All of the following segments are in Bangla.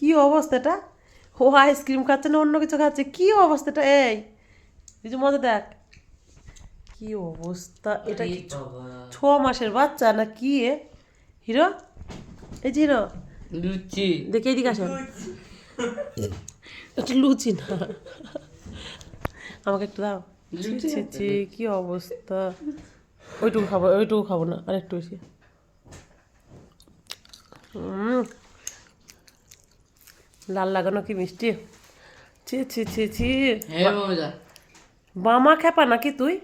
কি অবস্থাটা? ও আইসক্রিম খাচ্ছে না অন্য কিছু খাচ্ছে, কি অবস্থাটা? এই কিছু মজা দেখ, কি অবস্থা এটা! কি 6 মাসের বাচ্চা না কি এ? হিরো, এই যে হিরো, লুচি দেখে এদিকে আসেন। এটা লুচি না, আমাকে একটু দাও। ছি লুচি ছি ছি, কি অবস্থা! ওইটুকু খাবো না, আর একটু বেশি। লাল লাগানো কি মিষ্টি! ছি ছি ছি ছি। হ্যাঁ মজা মামা খেপা নাকি তুই?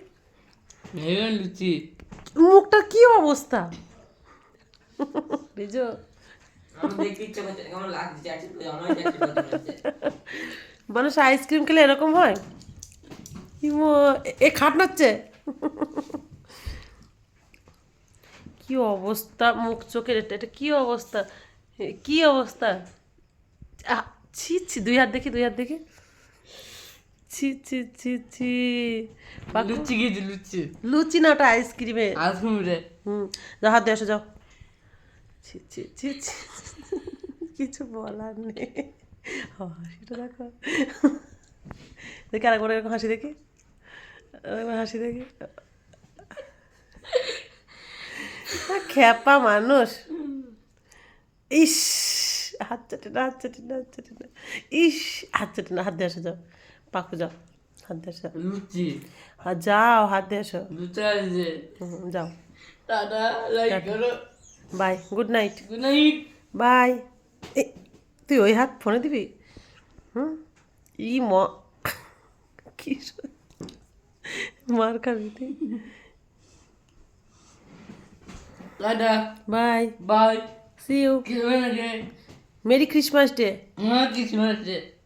হ্যাঁ লুচি মুখটা কি অবস্থা! বিজু, আমার দেখতে ইচ্ছে করছে না, কেমন লাগছে আছে তো আমার কাছে বলতে হচ্ছে। মানুষ আইসক্রিম খেলে এরকম হয়? ইমো, এ খাট নাচ্ছে! কি অবস্থা মুখ চোখের! এটা কি অবস্থা! কি অবস্থা! আহ, ছি ছি, দুই হাত দেখি, দুই হাত দেখি। ছি ছি ছি ছি। পাকু, লুচি খেয়েছি লুচি লুচি না ওটা আইসক্রিমে। আইসক্রিম রে যাও হাত দিয়ে আসো, যাও। ছি ছি ছি ছি, কিছু বলার নেই। হাসিটা দেখো, দেখি আরেকবার এরকম হাসি দেখি, আরেকবার হাসি দেখি। খ্যাপা মানুষ! ইস, হাত চাটে না, হাত চাটে না, হাত চাটে না। ইস, হাত চাটে না, হাত দিয়ে আসো, যাও। পাকু, যাও, হাত দিয়ে আসো। লুচি যাও, হাত দিয়ে আসো। লুচি আছে যাও, টাটা লাইক করো bye, good night. Good night bye. তুই ওই হাত ফোনে দিবি? ই ম, কি মার খাবি তুই। Tata bye, bye see you, কেমন আছে মেরি ক্রিসমাস ডে। আমার কিছু আছে